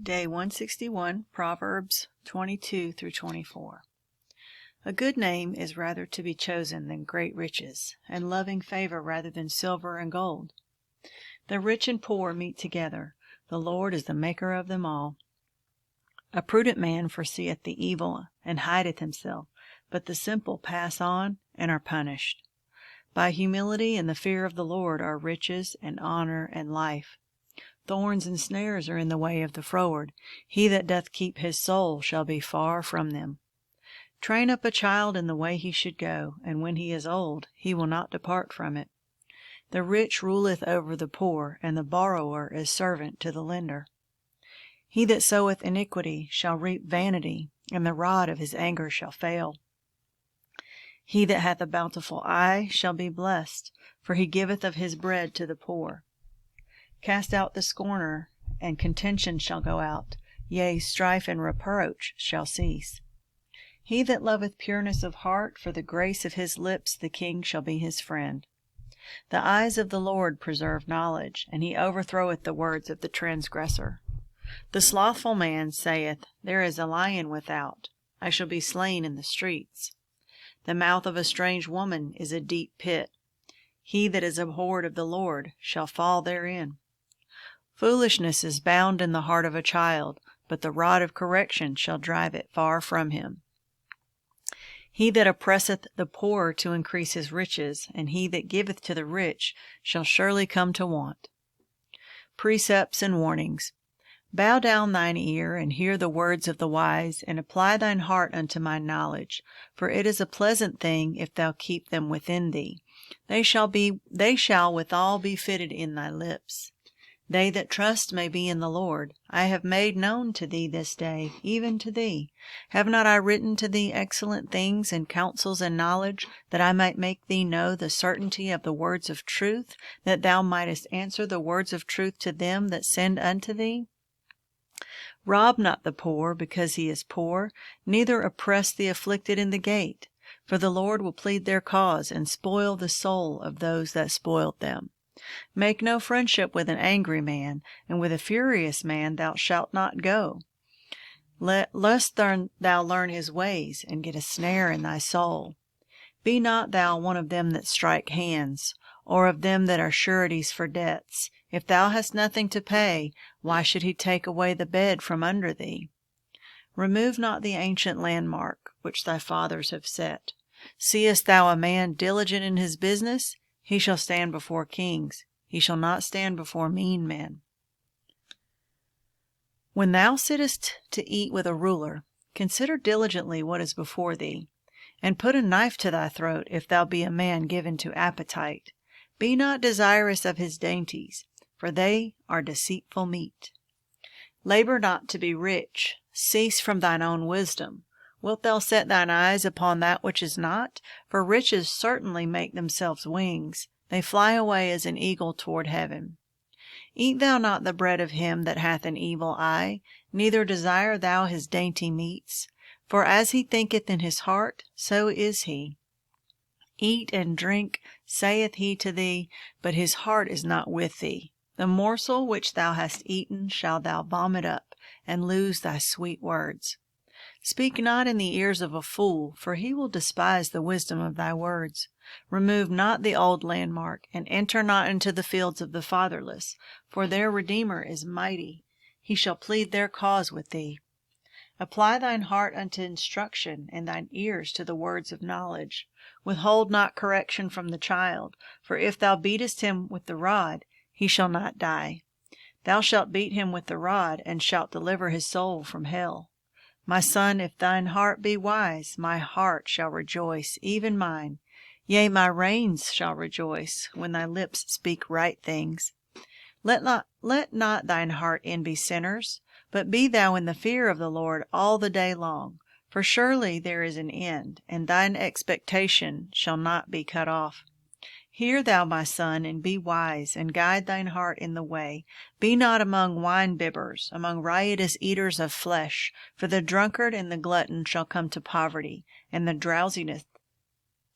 Day 161, Proverbs 22 through 24. A good name is rather to be chosen than great riches, and loving favor rather than silver and gold. The rich and poor meet together. The Lord is the maker of them all. A prudent man foreseeth the evil, and hideth himself, but the simple pass on and are punished. By humility and the fear of the Lord are riches and honor and life. Thorns and snares are in the way of the froward. He that doth keep his soul shall be far from them. Train up a child in the way he should go, and when he is old, he will not depart from it. The rich ruleth over the poor, and the borrower is servant to the lender. He that soweth iniquity shall reap vanity, and the rod of his anger shall fail. He that hath a bountiful eye shall be blessed, for he giveth of his bread to the poor. Cast out the scorner, and contention shall go out, yea, strife and reproach shall cease. He that loveth pureness of heart, for the grace of his lips the king shall be his friend. The eyes of the Lord preserve knowledge, and he overthroweth the words of the transgressor. The slothful man saith, There is a lion without, I shall be slain in the streets. The mouth of a strange woman is a deep pit. He that is abhorred of the Lord shall fall therein. Foolishness is bound in the heart of a child, but the rod of correction shall drive it far from him. He that oppresseth the poor to increase his riches, and he that giveth to the rich shall surely come to want. Precepts and warnings. Bow down thine ear, and hear the words of the wise, and apply thine heart unto my knowledge. For it is a pleasant thing if thou keep them within thee. They shall withal be fitted in thy lips. They that trust may be in the Lord. I have made known to thee this day, even to thee. Have not I written to thee excellent things, and counsels and knowledge, that I might make thee know the certainty of the words of truth, that thou mightest answer the words of truth to them that send unto thee? Rob not the poor, because he is poor, neither oppress the afflicted in the gate. For the Lord will plead their cause, and spoil the soul of those that spoiled them. Make no friendship with an angry man, and with a furious man thou shalt not go. Lest thou learn his ways, and get a snare in thy soul. Be not thou one of them that strike hands, or of them that are sureties for debts. If thou hast nothing to pay, why should he take away the bed from under thee? Remove not the ancient landmark, which thy fathers have set. Seest thou a man diligent in his business? He shall stand before kings. He shall not stand before mean men. When thou sittest to eat with a ruler, consider diligently what is before thee, and put a knife to thy throat if thou be a man given to appetite. Be not desirous of his dainties, for they are deceitful meat. Labor not to be rich. Cease from thine own wisdom. Wilt thou set thine eyes upon that which is not? For riches certainly make themselves wings. They fly away as an eagle toward heaven. Eat thou not the bread of him that hath an evil eye, neither desire thou his dainty meats. For as he thinketh in his heart, so is he. Eat and drink, saith he to thee, but his heart is not with thee. The morsel which thou hast eaten shall thou vomit up, and lose thy sweet words. Speak not in the ears of a fool, for he will despise the wisdom of thy words. Remove not the old landmark, and enter not into the fields of the fatherless, for their Redeemer is mighty. He shall plead their cause with thee. Apply thine heart unto instruction, and thine ears to the words of knowledge. Withhold not correction from the child, for if thou beatest him with the rod, he shall not die. Thou shalt beat him with the rod, and shalt deliver his soul from hell. My son, if thine heart be wise, my heart shall rejoice, even mine. Yea, my reins shall rejoice, when thy lips speak right things. Let not thine heart envy sinners, but be thou in the fear of the Lord all the day long. For surely there is an end, and thine expectation shall not be cut off. Hear thou, my son, and be wise, and guide thine heart in the way. Be not among wine-bibbers, among riotous eaters of flesh, for the drunkard and the glutton shall come to poverty, and the drowsiness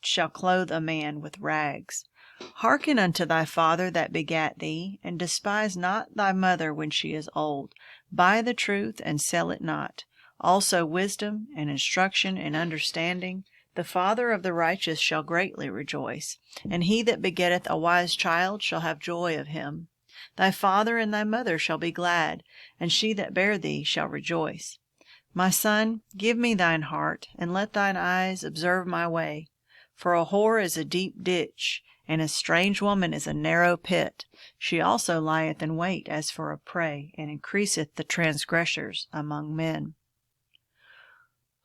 shall clothe a man with rags. Hearken unto thy father that begat thee, and despise not thy mother when she is old. Buy the truth, and sell it not. Also wisdom, and instruction, and understanding. The father of the righteous shall greatly rejoice, and he that begetteth a wise child shall have joy of him. Thy father and thy mother shall be glad, and she that bare thee shall rejoice. My son, give me thine heart, and let thine eyes observe my way. For a whore is a deep ditch, and a strange woman is a narrow pit. She also lieth in wait as for a prey, and increaseth the transgressors among men.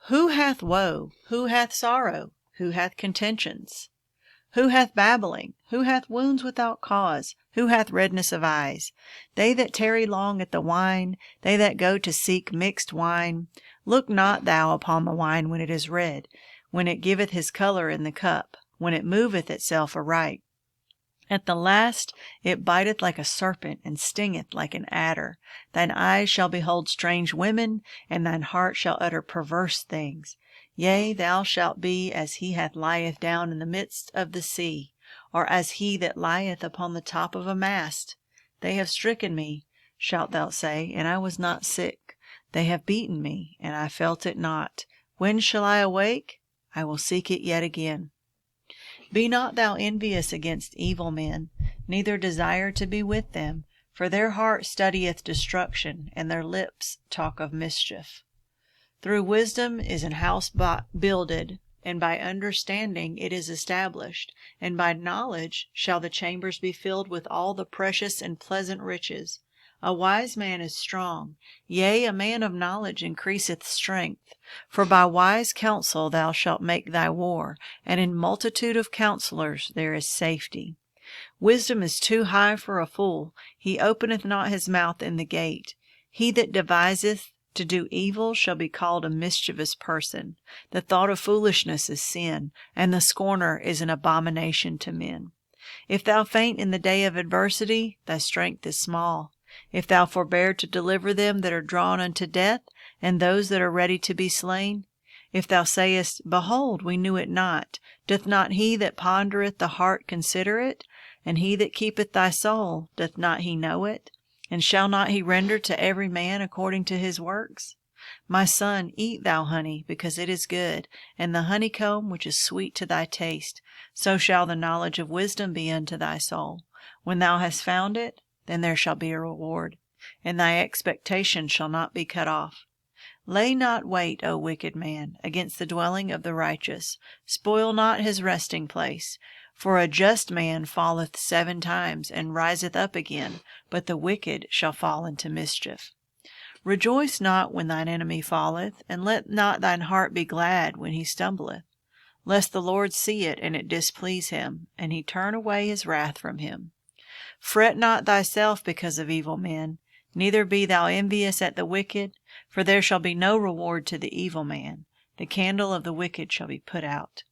Who hath woe? Who hath sorrow? Who hath contentions? Who hath babbling? Who hath wounds without cause? Who hath redness of eyes? They that tarry long at the wine, they that go to seek mixed wine. Look not thou upon the wine when it is red, when it giveth his colour in the cup, when it moveth itself aright. At the last it biteth like a serpent, and stingeth like an adder. Thine eyes shall behold strange women, and thine heart shall utter perverse things. Yea, thou shalt be as he that lieth down in the midst of the sea, or as he that lieth upon the top of a mast. They have stricken me, shalt thou say, and I was not sick. They have beaten me, and I felt it not. When shall I awake? I will seek it yet again. Be not thou envious against evil men, neither desire to be with them, for their heart studieth destruction, and their lips talk of mischief. Through wisdom is an house builded, and by understanding it is established, and by knowledge shall the chambers be filled with all the precious and pleasant riches. A wise man is strong, yea, a man of knowledge increaseth strength. For by wise counsel thou shalt make thy war, and in multitude of counselors there is safety. Wisdom is too high for a fool, he openeth not his mouth in the gate. He that deviseth to do evil shall be called a mischievous person. The thought of foolishness is sin, and the scorner is an abomination to men. If thou faint in the day of adversity, thy strength is small. If thou forbear to deliver them that are drawn unto death, and those that are ready to be slain, if thou sayest, Behold, we knew it not, doth not he that pondereth the heart consider it? And he that keepeth thy soul, doth not he know it? And shall not he render to every man according to his works? My son, eat thou honey, because it is good, and the honeycomb which is sweet to thy taste. So shall the knowledge of wisdom be unto thy soul. When thou hast found it, then there shall be a reward, and thy expectation shall not be cut off. Lay not wait, O wicked man, against the dwelling of the righteous. Spoil not his resting place. For a just man falleth 7 times, and riseth up again, but the wicked shall fall into mischief. Rejoice not when thine enemy falleth, and let not thine heart be glad when he stumbleth, lest the Lord see it, and it displease him, and he turn away his wrath from him. Fret not thyself because of evil men, neither be thou envious at the wicked, for there shall be no reward to the evil man. The candle of the wicked shall be put out.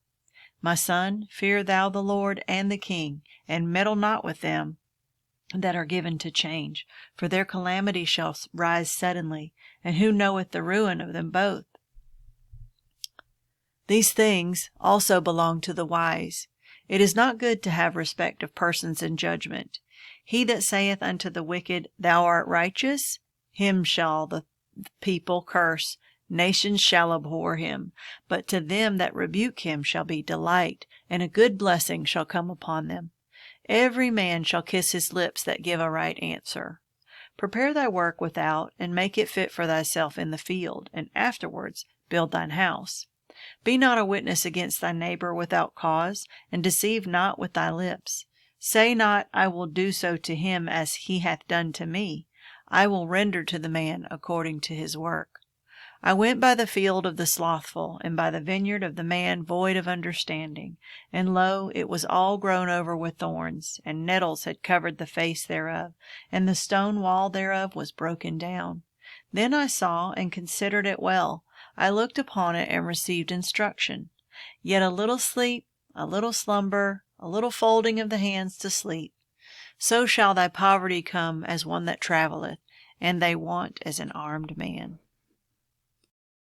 My son, fear thou the Lord and the king, and meddle not with them that are given to change, for their calamity shall rise suddenly, and who knoweth the ruin of them both? These things also belong to the wise. It is not good to have respect of persons in judgment. He that saith unto the wicked, Thou art righteous, him shall the people curse. Nations shall abhor him. But to them that rebuke him shall be delight, and a good blessing shall come upon them. Every man shall kiss his lips that give a right answer. Prepare thy work without, and make it fit for thyself in the field, and afterwards build thine house. Be not a witness against thy neighbor without cause, and deceive not with thy lips. Say not, I will do so to him as he hath done to me. I will render to the man according to his work. I went by the field of the slothful, and by the vineyard of the man void of understanding. And lo, it was all grown over with thorns, and nettles had covered the face thereof, and the stone wall thereof was broken down. Then I saw and considered it well. I looked upon it and received instruction. Yet a little sleep, a little slumber, a little folding of the hands to sleep. So shall thy poverty come as one that travelleth, and thy want as an armed man.